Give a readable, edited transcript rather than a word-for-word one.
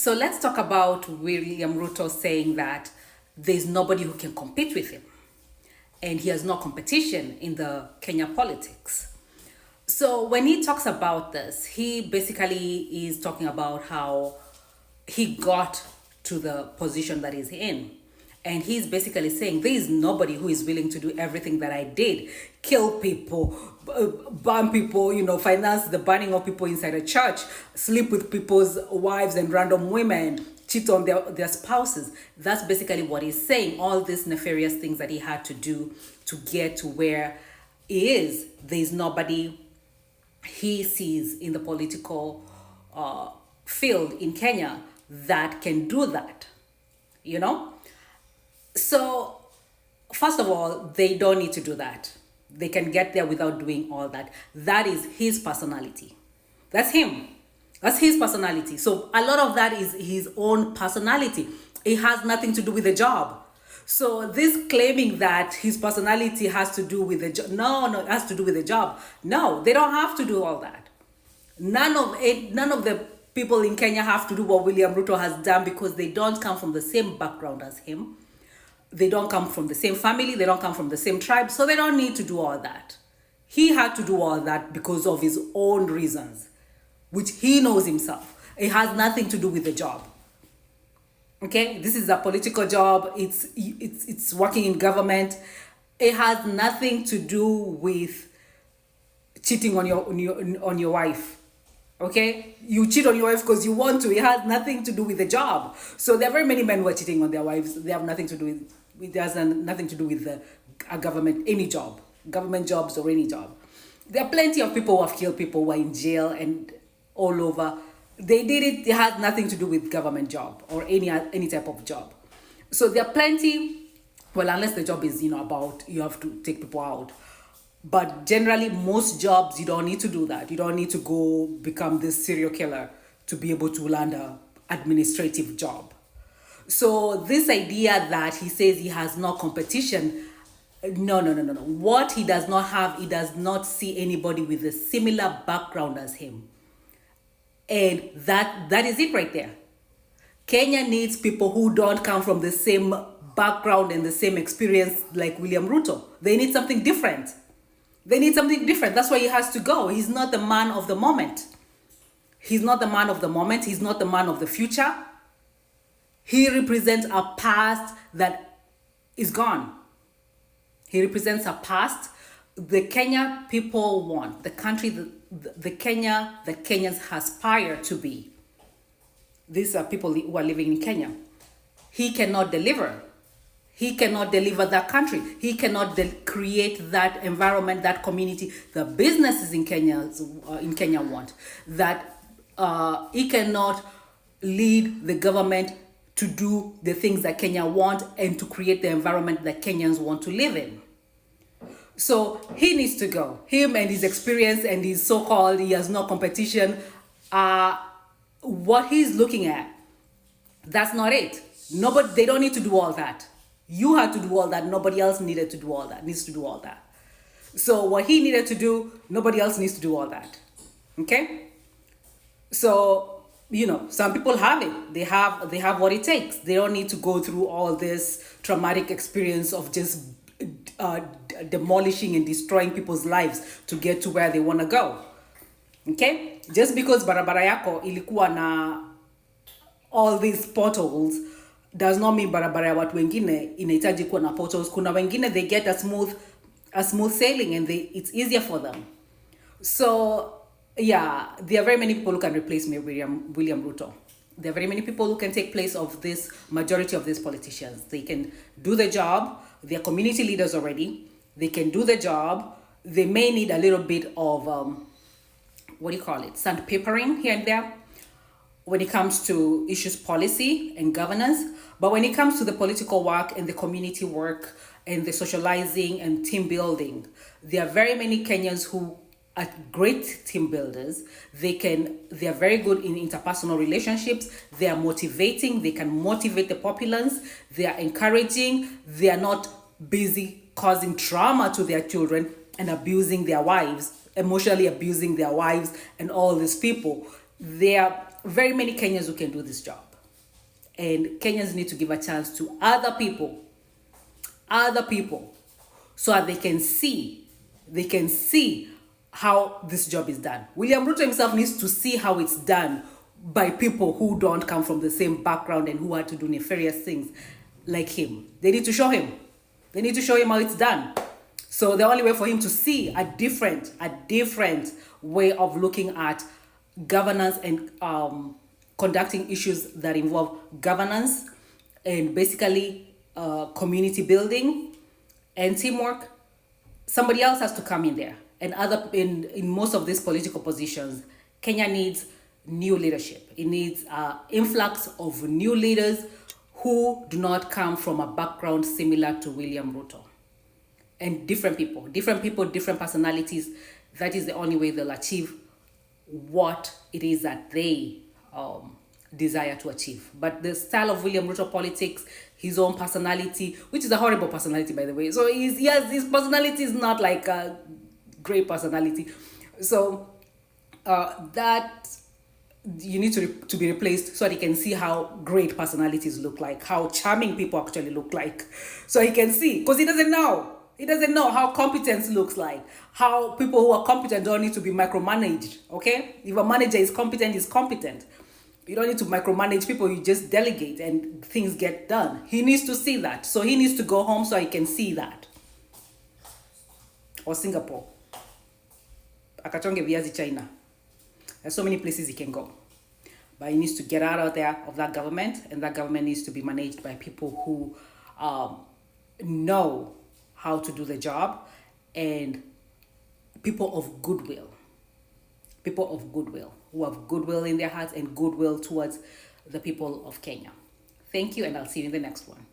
So let's talk about William Ruto saying that there's nobody who can compete with him. And he has no competition in the Kenya politics. So when he talks about this, he basically is talking about how he got to the position that he's in. And he's basically saying there is nobody who is willing to do everything that I did. Kill people, burn people, finance the burning of people inside a church, sleep with people's wives and random women, cheat on their spouses. That's basically what he's saying. All these nefarious things that he had to do to get to where he is. There's nobody he sees in the political field in Kenya that can do that, So, first of all, they don't need to do that. They can get there without doing all that. That is his personality. That's him. That's his personality. So, a lot of that is his own personality. It has nothing to do with the job. So, this claiming that his personality has to do with the job, no, it has to do with the job. No, they don't have to do all that. None of the people in Kenya have to do what William Ruto has done because they don't come from the same background as him. They don't come from the same family. They don't come from the same tribe. So they don't need to do all that. He had to do all that because of his own reasons, which he knows himself. It has nothing to do with the job. Okay? This is a political job. It's working in government. It has nothing to do with cheating on your wife. Okay, you cheat on your wife because you want to. It has nothing to do with the job. So there are very many men who are cheating on their wives. They have nothing to do with. It has nothing to do with a government, any job, government jobs or any job. There are plenty of people who have killed people who are in jail and all over. They did it. It has nothing to do with government job or any type of job. So there are plenty. Well, unless the job is about you have to take people out. But generally, most jobs, you don't need to do that. You don't need to go become this serial killer to be able to land an administrative job. So this idea that he says he has no competition, no. What he does not have, he does not see anybody with a similar background as him. And that is it right there. Kenya needs people who don't come from the same background and the same experience like William Ruto. They need something different. That's why he has to go. He's not the man of the moment. He's not the man of the moment. He's not the man of the future. He represents a past that is gone. He represents a past the Kenya people want, the country, the Kenya that Kenyans aspire to be. These are people who are living in Kenya. He cannot deliver. He cannot deliver that country. He cannot create that environment, that community. The businesses in Kenya want that. He cannot lead the government to do the things that Kenya want and to create the environment that Kenyans want to live in. So he needs to go. Him and his experience and his so-called he has no competition. What he's looking at, that's not it. Nobody. They don't need to do all that. You had to do all that. Nobody else needs to do all that. So what he needed to do, nobody else needs to do all that. Okay? So, some people have it. They have what it takes. They don't need to go through all this traumatic experience of just demolishing and destroying people's lives to get to where they want to go. Okay? Just because barabara yako ilikuwa na all these potholes does not mean barabara ya watu wengine inahitaji kuwa na potholes. Kuna wengine they get a smooth sailing and it's easier for them. So yeah, there are very many people who can replace me, William Ruto. There are very many people who can take place of this majority of these politicians. They can do the job. They are community leaders already. They can do the job. They may need a little bit of sandpapering here and there when it comes to issues policy and governance. But when it comes to the political work and the community work and the socializing and team building, there are very many Kenyans who are great team builders. They are very good in interpersonal relationships. They are motivating. They can motivate the populace. They are encouraging. They are not busy causing trauma to their children and abusing their wives, emotionally abusing their wives and all these people. There are very many Kenyans who can do this job. And Kenyans need to give a chance to other people, so that they can see how this job is done. William Ruto himself needs to see how it's done by people who don't come from the same background and who had to do nefarious things like him. They need to show him. They need to show him how it's done. So the only way for him to see a different way of looking at governance and conducting issues that involve governance and basically community building and teamwork, somebody else has to come in there. And in most of these political positions, Kenya needs new leadership. It needs influx of new leaders who do not come from a background similar to William Ruto. And different people, different personalities. That is the only way they'll achieve what it is that they desire to achieve. But the style of William Ruto politics, his own personality, which is a horrible personality, by the way. So his personality is not like a great personality. So that you need to be replaced so that he can see how great personalities look like, how charming people actually look like. So he can see, because he doesn't know. He doesn't know how competence looks like, how people who are competent don't need to be micromanaged, okay? If a manager is competent, he's competent. You don't need to micromanage people, you just delegate and things get done. He needs to see that. So he needs to go home so he can see that. Or Singapore. Akachonge viazi China. There's so many places he can go. But he needs to get out of there, of that government, and that government needs to be managed by people who know how to do the job, and people of goodwill. People of goodwill, who have goodwill in their hearts and goodwill towards the people of Kenya. Thank you, and I'll see you in the next one.